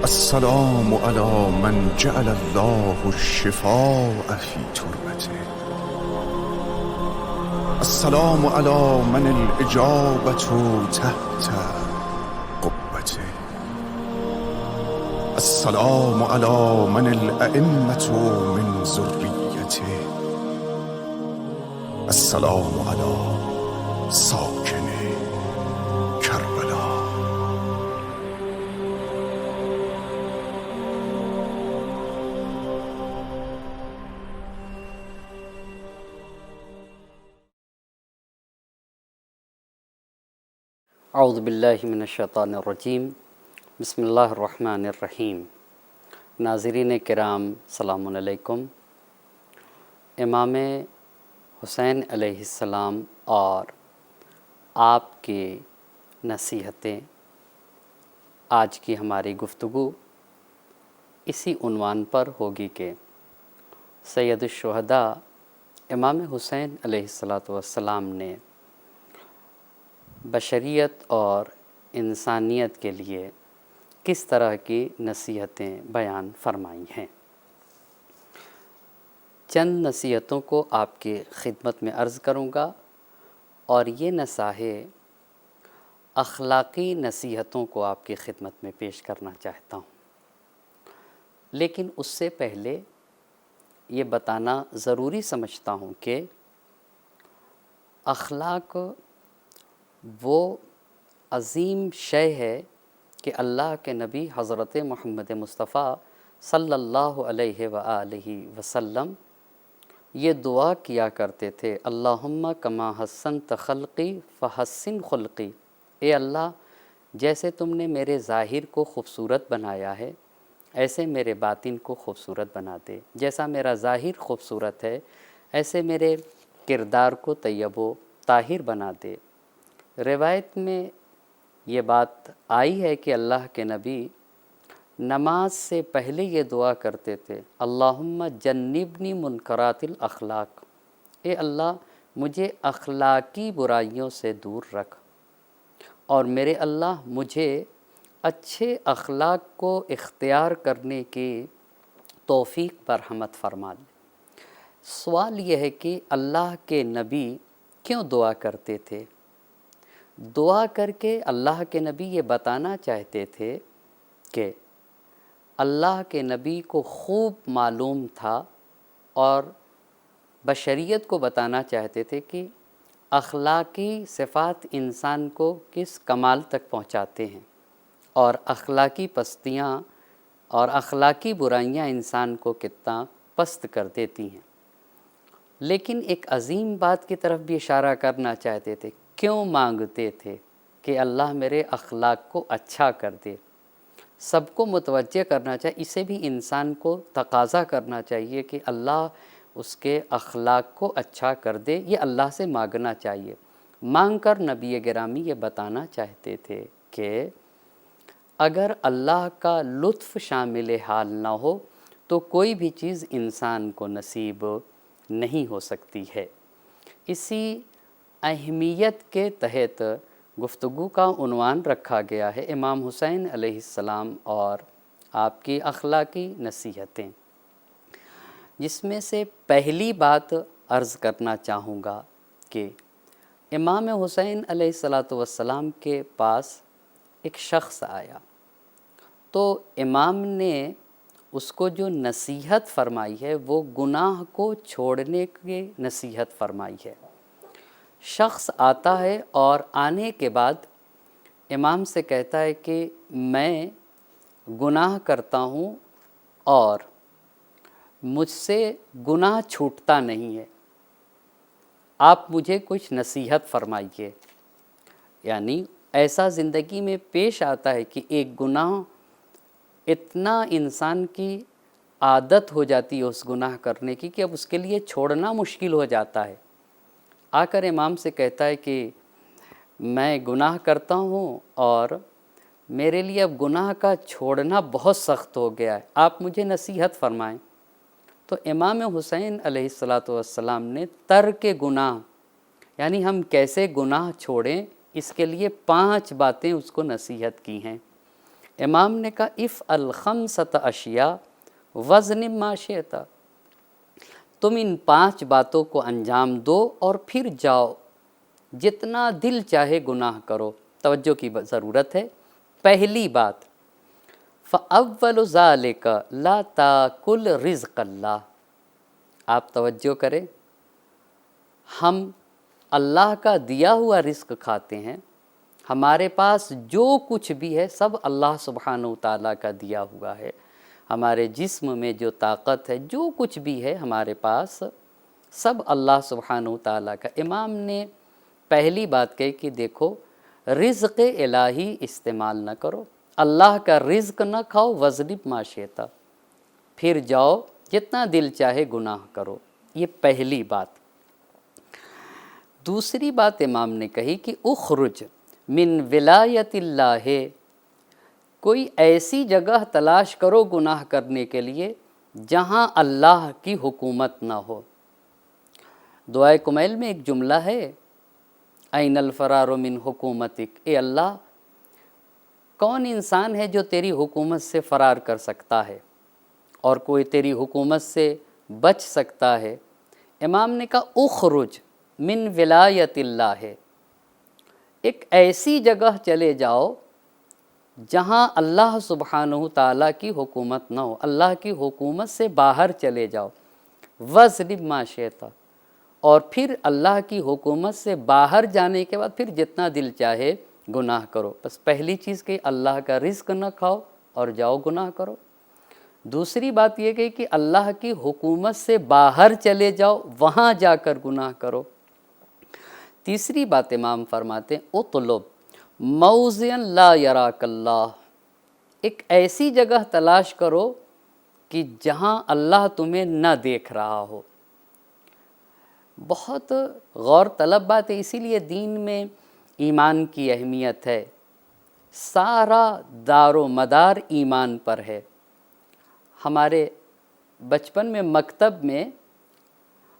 السلام على من جعل الله الشفاء في تربته. السلام على من الإجابة تحت قبته. السلام على من الأئمة من ذريته. السلام على ساكن کربلا. اعوذ باللہ من الشیطان الرجیم. بسم اللہ الرحمن الرحیم. ناظرین کرام السلام علیکم. امام حسین علیہ السلام اور آپ کی نصیحتیں، آج کی ہماری گفتگو اسی عنوان پر ہوگی کہ سید الشہداء امام حسین علیہ السلام نے بشریت اور انسانیت کے لیے کس طرح کی نصیحتیں بیان فرمائی ہیں. چند نصیحتوں کو آپ کی خدمت میں عرض کروں گا اور یہ نصائح اخلاقی نصیحتوں کو آپ کی خدمت میں پیش کرنا چاہتا ہوں. لیکن اس سے پہلے یہ بتانا ضروری سمجھتا ہوں کہ اخلاق وہ عظیم شے ہے کہ اللہ کے نبی حضرت محمد مصطفیٰ صلی اللہ علیہ وآلہ وسلم یہ دعا کیا کرتے تھے: اللہم کما حسنت خلقی فحسن خلقی. اے اللہ، جیسے تم نے میرے ظاہر کو خوبصورت بنایا ہے ایسے میرے باطن کو خوبصورت بنا دے. جیسا میرا ظاہر خوبصورت ہے ایسے میرے کردار کو طیب و طاہر بنا دے. روایت میں یہ بات آئی ہے کہ اللہ کے نبی نماز سے پہلے یہ دعا کرتے تھے: اللہم جنبنی منکرات الاخلاق. اے اللہ، مجھے اخلاقی برائیوں سے دور رکھ اور میرے اللہ مجھے اچھے اخلاق کو اختیار کرنے کی توفیق برحمت فرما دے. سوال یہ ہے کہ اللہ کے نبی کیوں دعا کرتے تھے؟ دعا کر کے اللہ کے نبی یہ بتانا چاہتے تھے کہ اللہ کے نبی کو خوب معلوم تھا اور بشریت کو بتانا چاہتے تھے کہ اخلاقی صفات انسان کو کس کمال تک پہنچاتے ہیں اور اخلاقی پستیاں اور اخلاقی برائیاں انسان کو کتنا پست کر دیتی ہیں. لیکن ایک عظیم بات کی طرف بھی اشارہ کرنا چاہتے تھے. کیوں مانگتے تھے؟ کہ اللہ میرے اخلاق کو اچھا کر دے. سب کو متوجہ کرنا چاہیے، اسے بھی انسان کو تقاضا کرنا چاہیے کہ اللہ اس کے اخلاق کو اچھا کر دے. یہ اللہ سے مانگنا چاہیے. مانگ کر نبی گرامی یہ بتانا چاہتے تھے کہ اگر اللہ کا لطف شامل حال نہ ہو تو کوئی بھی چیز انسان کو نصیب نہیں ہو سکتی ہے. اسی اہمیت کے تحت گفتگو کا عنوان رکھا گیا ہے امام حسین علیہ السلام اور آپ کی اخلاقی نصیحتیں، جس میں سے پہلی بات عرض کرنا چاہوں گا کہ امام حسین علیہ السلام کے پاس ایک شخص آیا تو امام نے اس کو جو نصیحت فرمائی ہے وہ گناہ کو چھوڑنے کی نصیحت فرمائی ہے. شخص آتا ہے اور آنے کے بعد امام سے کہتا ہے کہ میں گناہ کرتا ہوں اور مجھ سے گناہ چھوٹتا نہیں ہے، آپ مجھے کچھ نصیحت فرمائیے. یعنی ایسا زندگی میں پیش آتا ہے کہ ایک گناہ اتنا انسان کی عادت ہو جاتی ہے اس گناہ کرنے کی کہ اب اس کے لیے چھوڑنا مشکل ہو جاتا ہے. آ کر امام سے کہتا ہے کہ میں گناہ کرتا ہوں اور میرے لیے اب گناہ کا چھوڑنا بہت سخت ہو گیا ہے، آپ مجھے نصیحت فرمائیں. تو امام حسین علیہ السلام نے ترک گناہ، یعنی ہم کیسے گناہ چھوڑیں، اس کے لیے 5 باتیں اس کو نصیحت کی ہیں. امام نے کہا اف الخمسۃ اشیاء وزن ما شئت، تم ان 5 باتوں کو انجام دو اور پھر جاؤ جتنا دل چاہے گناہ کرو۔ توجہ کی ضرورت ہے۔ پہلی بات فَأَوَّلُ ذَلِكَ لَا تَأْكُلْ رِزْقَ اللہ، آپ توجہ کریں، ہم اللہ کا دیا ہوا رزق کھاتے ہیں، ہمارے پاس جو کچھ بھی ہے سب اللہ سبحانہ وتعالیٰ کا دیا ہوا ہے، ہمارے جسم میں جو طاقت ہے، جو کچھ بھی ہے ہمارے پاس سب اللہ سبحانہ وتعالیٰ کا۔ امام نے پہلی بات کہی کہ دیکھو رزق الہی استعمال نہ کرو، اللہ کا رزق نہ کھاؤ، وَاظْلِمْ مَا شِئْتَ، پھر جاؤ جتنا دل چاہے گناہ کرو، یہ پہلی بات۔ دوسری بات امام نے کہی کہ اخرج من ولایت اللہ، کوئی ایسی جگہ تلاش کرو گناہ کرنے کے لیے جہاں اللہ کی حکومت نہ ہو۔ دعائے کمیل میں ایک جملہ ہے این الفرار من حکومتک، اے اللہ کون انسان ہے جو تیری حکومت سے فرار کر سکتا ہے اور کوئی تیری حکومت سے بچ سکتا ہے؟ امام نے کہا اخرج من ولایت اللہ، ہے ایک ایسی جگہ چلے جاؤ جہاں اللہ سبحانہ تعالیٰ کی حکومت نہ ہو، اللہ کی حکومت سے باہر چلے جاؤ، وَاظْلِمْ مَا شِئْتَ، اور پھر اللہ کی حکومت سے باہر جانے کے بعد پھر جتنا دل چاہے گناہ کرو۔ بس پہلی چیز کہ اللہ کا رزق نہ کھاؤ اور جاؤ گناہ کرو۔ دوسری بات یہ کہ اللہ کی حکومت سے باہر چلے جاؤ، وہاں جا کر گناہ کرو۔ تیسری بات امام فرماتے ہیں اطلب موضعا لا یراک اللہ، ایک ایسی جگہ تلاش کرو کہ جہاں اللہ تمہیں نہ دیکھ رہا ہو۔ بہت غور طلب بات ہے، اسی لیے دین میں ایمان کی اہمیت ہے، سارا دار و مدار ایمان پر ہے۔ ہمارے بچپن میں مکتب میں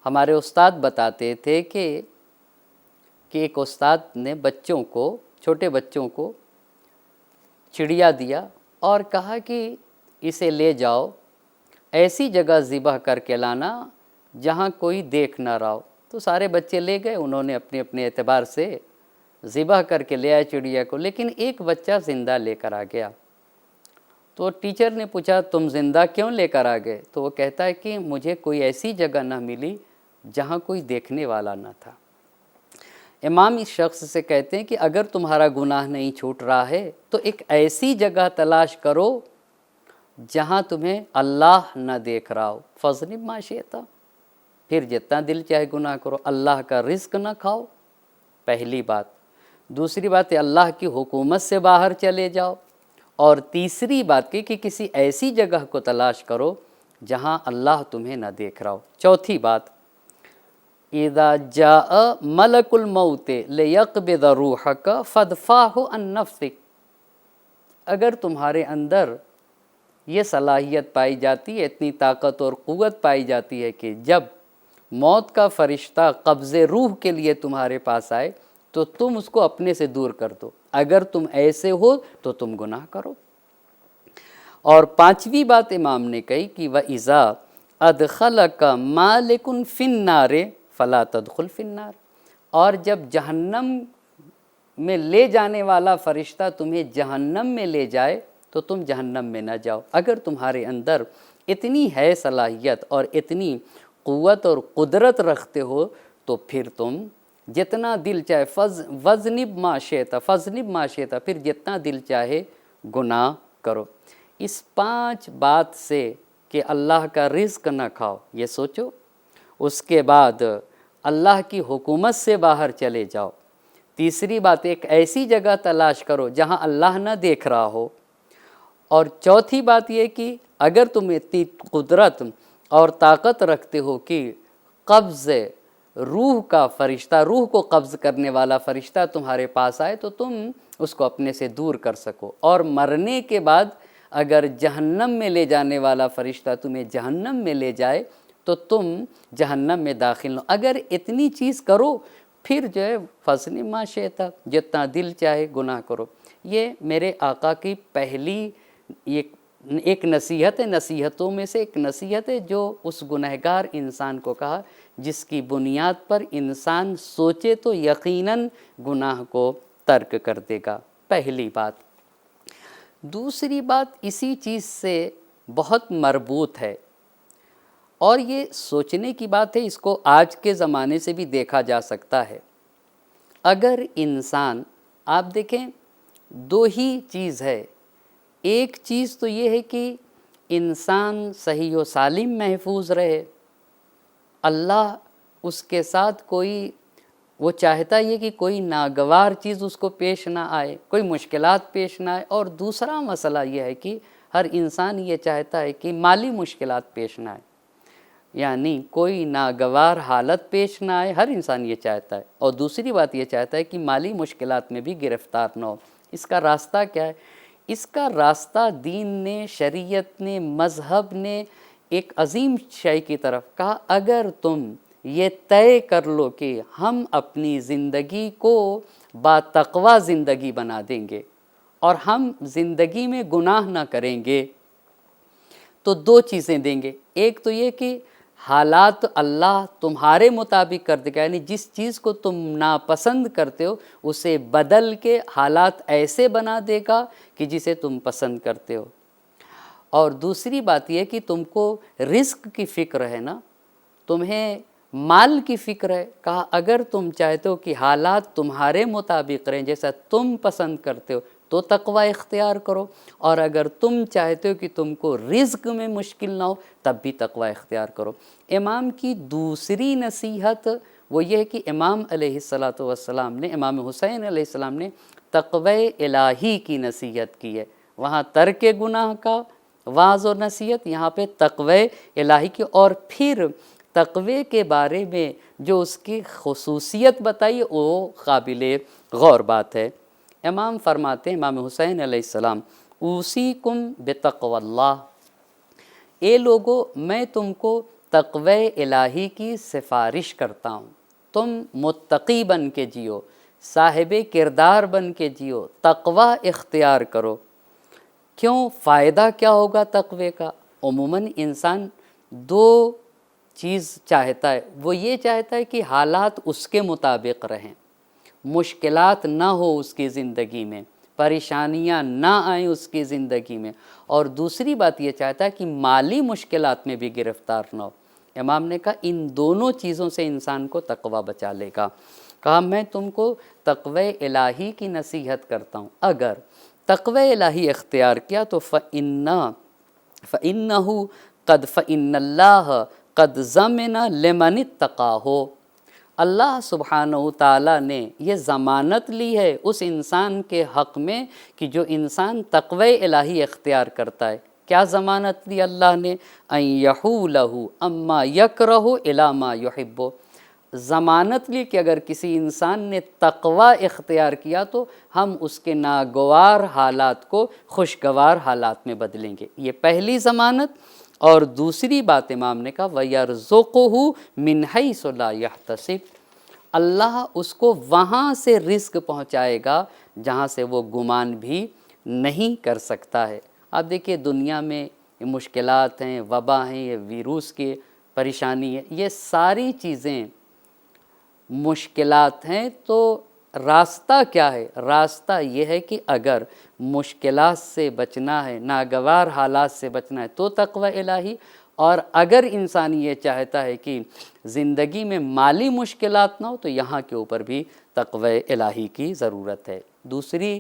ہمارے استاد بتاتے تھے کہ ایک استاد نے بچوں کو، چھوٹے بچوں کو چڑیا دیا اور کہا کہ اسے لے جاؤ ایسی جگہ ذبح کر کے لانا جہاں کوئی دیکھ نہ رہا ہو۔ تو سارے بچے لے گئے، انہوں نے اپنے اپنے اعتبار سے ذبح کر کے لے آئے چڑیا کو، لیکن ایک بچہ زندہ لے کر آ گیا۔ تو ٹیچر نے پوچھا تم زندہ کیوں لے کر آ گئے؟ تو وہ کہتا ہے کہ مجھے کوئی ایسی جگہ نہ ملی جہاں کوئی دیکھنے والا نہ تھا۔ امام اس شخص سے کہتے ہیں کہ اگر تمہارا گناہ نہیں چھوٹ رہا ہے تو ایک ایسی جگہ تلاش کرو جہاں تمہیں اللہ نہ دیکھ رہا ہو، فَاظْلِمْ مَا شِئْتَ، پھر جتنا دل چاہے گناہ کرو، اللہ کا رزق نہ کھاؤ، پہلی بات۔ دوسری بات ہے اللہ کی حکومت سے باہر چلے جاؤ، اور تیسری بات کہ کسی ایسی جگہ کو تلاش کرو جہاں اللہ تمہیں نہ دیکھ رہا ہو۔ چوتھی بات اذا جاء ملک الموت لیقبض روحک فادفعہ عن نفسک، اگر تمہارے اندر یہ صلاحیت پائی جاتی ہے، اتنی طاقت اور قوت پائی جاتی ہے کہ جب موت کا فرشتہ قبض روح کے لیے تمہارے پاس آئے تو تم اس کو اپنے سے دور کر دو، اگر تم ایسے ہو تو تم گناہ کرو۔ اور پانچویں بات امام نے کہی کہ وَإِذَا أَدْخَلَكَ مَالِكٌ فِي النَّارِ فَلَا تَدْخُلْ فِي النَّارِ، اور جب جہنم میں لے جانے والا فرشتہ تمہیں جہنم میں لے جائے تو تم جہنم میں نہ جاؤ۔ اگر تمہارے اندر اتنی ہے صلاحیت اور اتنی قوت اور قدرت رکھتے ہو تو پھر تم جتنا دل چاہے وَاظْلِمْ مَا شِئْتَ، فَاظْلِمْ مَا شِئْتَ، پھر جتنا دل چاہے گناہ کرو۔ اس 5 بات سے کہ اللہ کا رزق نہ کھاؤ یہ سوچو، اس کے بعد اللہ کی حکومت سے باہر چلے جاؤ، تیسری بات ایک ایسی جگہ تلاش کرو جہاں اللہ نہ دیکھ رہا ہو، اور چوتھی بات یہ کہ اگر تم اتنی قدرت اور طاقت رکھتے ہو کہ قبض روح کا فرشتہ، روح کو قبض کرنے والا فرشتہ تمہارے پاس آئے تو تم اس کو اپنے سے دور کر سکو، اور مرنے کے بعد اگر جہنم میں لے جانے والا فرشتہ تمہیں جہنم میں لے جائے تو تم جہنم میں داخل نہ، اگر اتنی چیز کرو پھر جو ہے فَصْنِ مَا شِئْتَ، جتنا دل چاہے گناہ کرو۔ یہ میرے آقا کی پہلی ایک نصیحت ہے، نصیحتوں میں سے ایک نصیحت ہے جو اس گنہگار انسان کو کہا جس کی بنیاد پر انسان سوچے تو یقیناً گناہ کو ترک کر دے گا، پہلی بات۔ دوسری بات اسی چیز سے بہت مربوط ہے، اور یہ سوچنے کی بات ہے، اس کو آج کے زمانے سے بھی دیکھا جا سکتا ہے۔ اگر انسان، آپ دیکھیں دو ہی چیز ہے، ایک چیز تو یہ ہے کہ انسان صحیح و سالم محفوظ رہے، اللہ اس کے ساتھ کوئی، وہ چاہتا یہ کہ کوئی ناگوار چیز اس کو پیش نہ آئے، کوئی مشکلات پیش نہ آئے، اور دوسرا مسئلہ یہ ہے کہ ہر انسان یہ چاہتا ہے کہ مالی مشکلات پیش نہ آئے، یعنی کوئی ناگوار حالت پیش نہ آئے، ہر انسان یہ چاہتا ہے، اور دوسری بات یہ چاہتا ہے کہ مالی مشکلات میں بھی گرفتار نہ ہو۔ اس کا راستہ کیا ہے؟ اس کا راستہ دین نے، شریعت نے، مذہب نے ایک عظیم شے کی طرف کہا، اگر تم یہ طے کر لو کہ ہم اپنی زندگی کو باتقویٰ زندگی بنا دیں گے اور ہم زندگی میں گناہ نہ کریں گے، تو دو چیزیں دیں گے۔ ایک تو یہ کہ حالات اللہ تمہارے مطابق کر دے گا، یعنی جس چیز کو تم ناپسند کرتے ہو اسے بدل کے حالات ایسے بنا دے گا کہ جسے تم پسند کرتے ہو۔ اور دوسری بات یہ کہ تم کو رزق کی فکر ہے نا، تمہیں مال کی فکر ہے، کہا اگر تم چاہتے ہو کہ حالات تمہارے مطابق رہیں جیسا تم پسند کرتے ہو تو تقوی اختیار کرو، اور اگر تم چاہتے ہو کہ تم کو رزق میں مشکل نہ ہو تب بھی تقوی اختیار کرو۔ امام کی دوسری نصیحت وہ یہ ہے کہ امام علیہ السلام نے، امام حسین علیہ السلام نے تقوی الہی کی نصیحت کی ہے۔ وہاں ترک گناہ کا واعظ و نصیحت، یہاں پہ تقوی الہی کی، اور پھر تقوی کے بارے میں جو اس کی خصوصیت بتائی وہ قابل غور بات ہے۔ امام فرماتے ہیں، امام حسین علیہ السلام، اوصیکم بتقوی اللہ، اے لوگو میں تم کو تقوی الہی کی سفارش کرتا ہوں، تم متقی بن کے جیو، صاحب کردار بن کے جیو، تقوی اختیار کرو۔ کیوں؟ فائدہ کیا ہوگا تقوی کا؟ عموماً انسان دو چیز چاہتا ہے، وہ یہ چاہتا ہے کہ حالات اس کے مطابق رہیں، مشکلات نہ ہو اس کی زندگی میں، پریشانیاں نہ آئیں اس کی زندگی میں، اور دوسری بات یہ چاہتا ہے کہ مالی مشکلات میں بھی گرفتار نہ ہو۔ امام نے کہا ان دونوں چیزوں سے انسان کو تقوی بچا لے گا۔ کہا میں تم کو تقوی الہی کی نصیحت کرتا ہوں، اگر تقوی الہی اختیار کیا تو فَإِنَّهُ فَإِنَّ اللَّهَ قَدْ ضَمِنَ لِمَنِ اتَّقَاهُ، اللہ سبحانہ تعالیٰ نے یہ ضمانت لی ہے اس انسان کے حق میں کہ جو انسان تقوی الہی اختیار کرتا ہے۔ کیا ضمانت دی اللہ نے؟ أَن يَحُولَهُ أَمَّا يَكْرَهُ إِلَى مَا يُحِبُّ، ضمانت لی کہ اگر کسی انسان نے تقوی اختیار کیا تو ہم اس کے ناگوار حالات کو خوشگوار حالات میں بدلیں گے، یہ پہلی ضمانت۔ اور دوسری بات امام نے کہا وَيَرْزُقُهُ مِنْ حَيْثُ لَا يَحْتَسِبُ، اللہ اس کو وہاں سے رزق پہنچائے گا جہاں سے وہ گمان بھی نہیں کر سکتا ہے۔ آپ دیکھیے دنیا میں مشکلات ہیں، وبا ہیں، یہ ویروس کی پریشانی ہے، یہ ساری چیزیں مشکلات ہیں، تو راستہ کیا ہے؟ راستہ یہ ہے کہ اگر مشکلات سے بچنا ہے، ناگوار حالات سے بچنا ہے تو تقوی الہی، اور اگر انسان یہ چاہتا ہے کہ زندگی میں مالی مشکلات نہ ہو تو یہاں کے اوپر بھی تقوی الہی کی ضرورت ہے۔ دوسری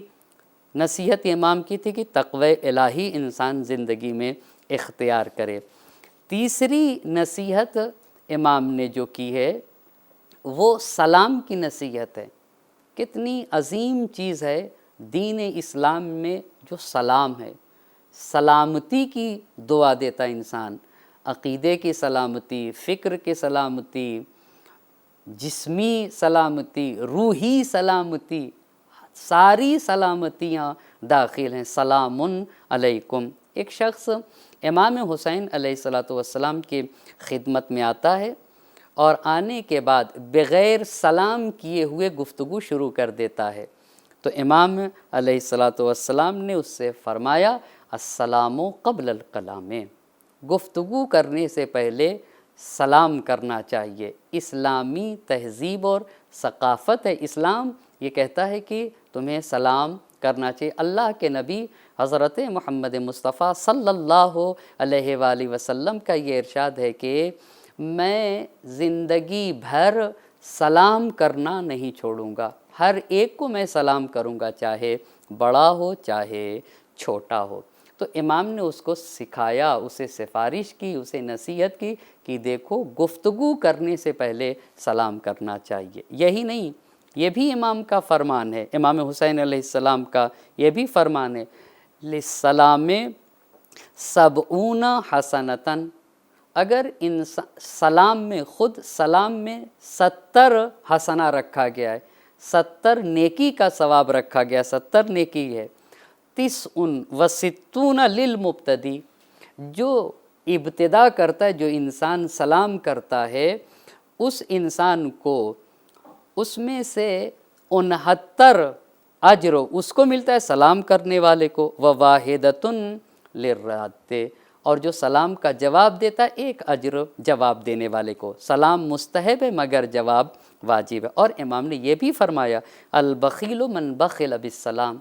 نصیحت امام کی تھی کہ تقوی الہی انسان زندگی میں اختیار کرے۔ تیسری نصیحت امام نے جو کی ہے وہ سلام کی نصیحت ہے۔ کتنی عظیم چیز ہے دین اسلام میں جو سلام ہے، سلامتی کی دعا دیتا انسان، عقیدے کی سلامتی، فکر کی سلامتی، جسمی سلامتی، روحی سلامتی، ساری سلامتیاں داخل ہیں۔ سلام علیکم۔ ایک شخص امام حسین علیہ السلام کی خدمت میں آتا ہے اور آنے کے بعد بغیر سلام کیے ہوئے گفتگو شروع کر دیتا ہے، تو امام علیہ السلام نے اس سے فرمایا السلام قبل الکلام، گفتگو کرنے سے پہلے سلام کرنا چاہیے۔ اسلامی تہذیب اور ثقافت ہے، اسلام یہ کہتا ہے کہ تمہیں سلام کرنا چاہیے۔ اللہ کے نبی حضرت محمد مصطفیٰ صلی اللہ علیہ وآلہ وسلم کا یہ ارشاد ہے کہ میں زندگی بھر سلام کرنا نہیں چھوڑوں گا، ہر ایک کو میں سلام کروں گا، چاہے بڑا ہو چاہے چھوٹا ہو۔ تو امام نے اس کو سکھایا، اسے سفارش کی، اسے نصیحت کی کہ دیکھو گفتگو کرنے سے پہلے سلام کرنا چاہیے۔ یہی نہیں، یہ بھی امام کا فرمان ہے، امام حسین علیہ السلام کا یہ بھی فرمان ہے، للسلام سبعون حسنتاً، اگر سلام میں، خود سلام میں 70 حسنہ رکھا گیا ہے، 70 نیکی کا ثواب رکھا گیا، 70 نیکی ہے۔ 90 و60 للمبتدی، جو ابتدا کرتا ہے، جو انسان سلام کرتا ہے، اس انسان کو اس میں سے 69 اجر اس کو ملتا ہے سلام کرنے والے کو، وواحدۃ للراد، اور جو سلام کا جواب دیتا ہے ایک اجر جواب دینے والے کو۔ سلام مستحب ہے مگر جواب واجب ہے۔ اور امام نے یہ بھی فرمایا البخیل من بخل بالسلام،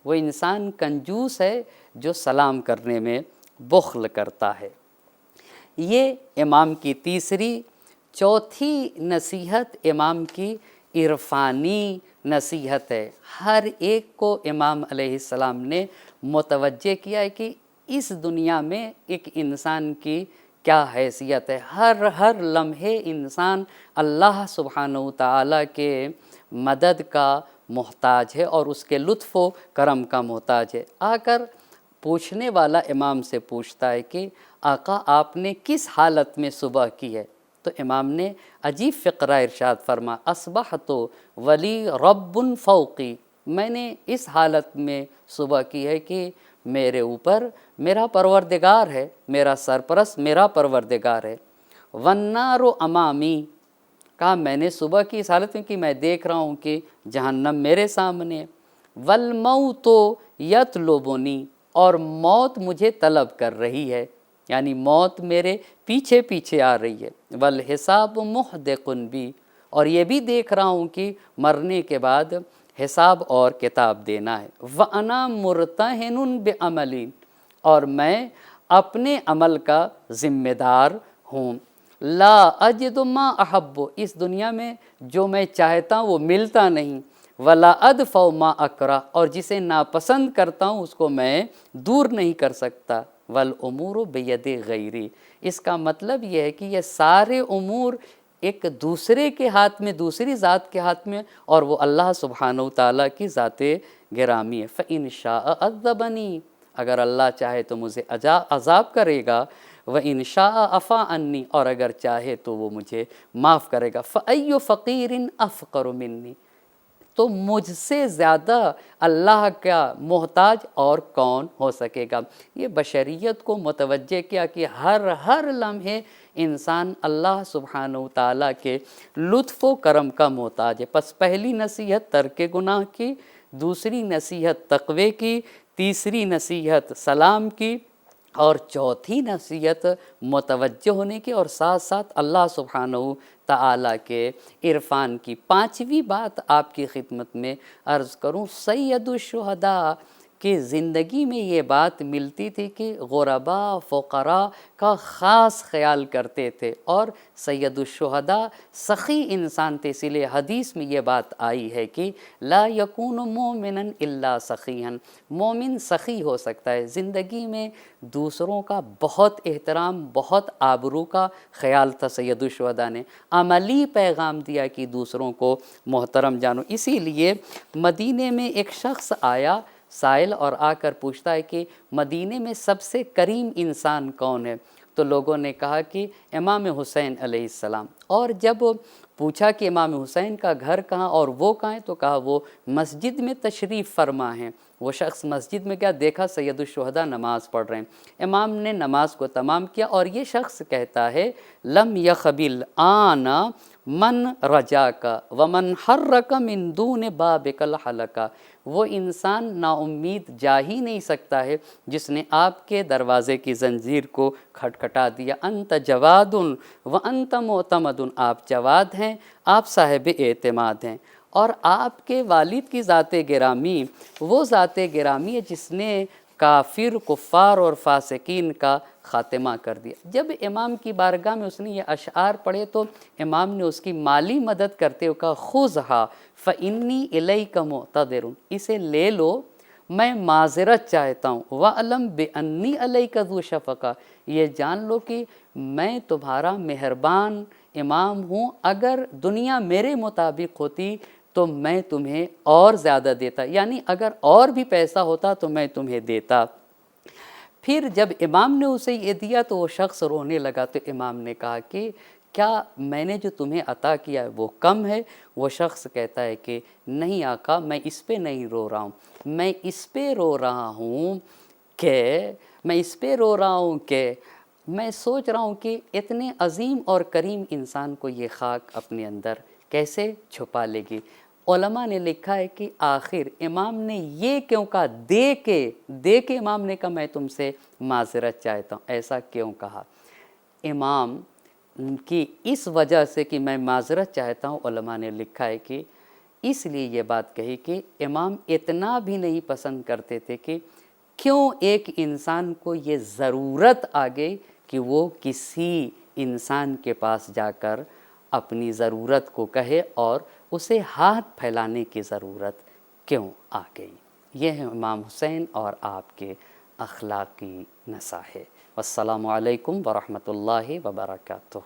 وہ انسان کنجوس ہے جو سلام کرنے میں بخل کرتا ہے۔ یہ امام کی تیسری۔ چوتھی نصیحت امام کی عرفانی نصیحت ہے۔ ہر ایک کو امام علیہ السلام نے متوجہ کیا ہے کہ اس دنیا میں ایک انسان کی کیا حیثیت ہے۔ ہر لمحے انسان اللہ سبحانہ وتعالی کے مدد کا محتاج ہے اور اس کے لطف و کرم کا محتاج ہے۔ آ کر پوچھنے والا امام سے پوچھتا ہے کہ آقا آپ نے کس حالت میں صبح کی ہے؟ تو امام نے عجیب فقرہ ارشاد فرما اصبحت ولی رب فوقی، میں نے اس حالت میں صبح کی ہے کہ میرے اوپر میرا پروردگار ہے، میرا سرپرست میرا پروردگار ہے۔ والنار امامی، کہا میں نے صبح کی اس حالت میں کہ میں دیکھ رہا ہوں کہ جہنم میرے سامنے۔ والموت یطلبنی، اور موت مجھے طلب کر رہی ہے، یعنی موت میرے پیچھے پیچھے آ رہی ہے۔ والحساب محدق بی، اور یہ بھی دیکھ رہا ہوں کہ مرنے کے بعد حساب اور کتاب دینا ہے۔ وَأَنَا مُرْتَهِنٌ بِعَمَلٍ، اور میں اپنے عمل کا ذمہ دار ہوں۔ لا اجد ما احب، اس دنیا میں جو میں چاہتا ہوں وہ ملتا نہیں۔ ولا ادفع ما اکرہ، اور جسے ناپسند کرتا ہوں اس کو میں دور نہیں کر سکتا۔ والامور بید غیری، اس کا مطلب یہ ہے کہ یہ سارے امور ایک دوسرے کے ہاتھ میں، دوسری ذات کے ہاتھ میں، اور وہ اللہ سبحانہ وتعالیٰ کی ذات گرامی ہے۔ فإن شاء عذبنی، اگر اللہ چاہے تو مجھے عذاب کرے گا۔ وإن شاء عفا عنی، اور اگر چاہے تو وہ مجھے معاف کرے گا۔ فأی فقیر افقر منی، تو مجھ سے زیادہ اللہ کا محتاج اور کون ہو سکے گا۔ یہ بشریت کو متوجہ کیا کہ ہر لمحے انسان اللہ سبحانہ وتعالیٰ کے لطف و کرم کا محتاج ہے۔ پس پہلی نصیحت ترک گناہ کی، دوسری نصیحت تقوی کی، تیسری نصیحت سلام کی، اور چوتھی نصیحت متوجہ ہونے کی، اور ساتھ ساتھ اللہ سبحانہ تعالیٰ کے عرفان کی۔ پانچویں بات آپ کی خدمت میں عرض کروں، سید الشہداء کی زندگی میں یہ بات ملتی تھی کہ غرباء فقراء کا خاص خیال کرتے تھے، اور سید الشہداء سخی انسان تھے، اسی لیے حدیث میں یہ بات آئی ہے کہ لا یکون مومنا الا سخیا، مومن سخی ہو سکتا ہے۔ زندگی میں دوسروں کا بہت احترام، بہت آبرو کا خیال تھا سید الشہداء نے، عملی پیغام دیا کہ دوسروں کو محترم جانو۔ اسی لیے مدینے میں ایک شخص آیا سائل، اور آ کر پوچھتا ہے کہ مدینے میں سب سے کریم انسان کون ہے؟ تو لوگوں نے کہا کہ امام حسین علیہ السلام۔ اور جب پوچھا کہ امام حسین کا گھر کہاں اور وہ کہاں ہے؟ تو کہا وہ مسجد میں تشریف فرما ہیں۔ وہ شخص مسجد میں گیا، دیکھا سید الشہداء نماز پڑھ رہے ہیں۔ امام نے نماز کو تمام کیا اور یہ شخص کہتا ہے لم یقبل آنا من رجاک ومن حرک من دون بابک الحلک، وہ انسان نا امید جا ہی نہیں سکتا ہے جس نے آپ کے دروازے کی زنجیر کو کھٹکھٹا دیا۔ انت جواد وانت معتمد، آپ جواد ہیں، آپ صاحب اعتماد ہیں، اور آپ کے والد کی ذات گرامی وہ ذات گرامی ہے جس نے کافر، کفار اور فاسقین کا خاتمہ کر دیا۔ جب امام کی بارگاہ میں اس نے یہ اشعار پڑھے تو امام نے اس کی مالی مدد کرتے ہوئے کہا خُذْہَا فَإِنِّی إِلَيْکَ مُعْتَذِرٌ، اسے لے لو، میں معذرت چاہتا ہوں۔ وَعْلَمْ بِأَنِّی عَلَيْکَ ذُو شَفَقَۃ، یہ جان لو کہ میں تمہارا مہربان امام ہوں، اگر دنیا میرے مطابق ہوتی تو میں تمہیں اور زیادہ دیتا، یعنی اگر اور بھی پیسہ ہوتا تو میں تمہیں دیتا۔ پھر جب امام نے اسے یہ دیا تو وہ شخص رونے لگا، تو امام نے کہا کہ کیا میں نے جو تمہیں عطا کیا ہے وہ کم ہے؟ وہ شخص کہتا ہے کہ نہیں آقا، میں اس پہ نہیں رو رہا ہوں، میں اس پہ رو رہا ہوں کہ میں سوچ رہا ہوں کہ اتنے عظیم اور کریم انسان کو یہ خاک اپنے اندر کیسے چھپا لے گی۔ علماء نے لکھا ہے کہ آخر امام نے یہ کیوں کہا، دے کے امام نے کہا میں تم سے معذرت چاہتا ہوں، ایسا کیوں کہا؟ امام کی اس وجہ سے کہ میں معذرت چاہتا ہوں، علماء نے لکھا ہے کہ اس لیے یہ بات کہی کہ امام اتنا بھی نہیں پسند کرتے تھے کہ کیوں ایک انسان کو یہ ضرورت آ گئی کہ وہ کسی انسان کے پاس جا کر اپنی ضرورت کو کہے، اور اسے ہاتھ پھیلانے کی ضرورت کیوں آ گئی۔ یہ ہے امام حسین اور آپ کے اخلاقی نصائح۔ والسلام علیکم ورحمۃ اللہ وبرکاتہ۔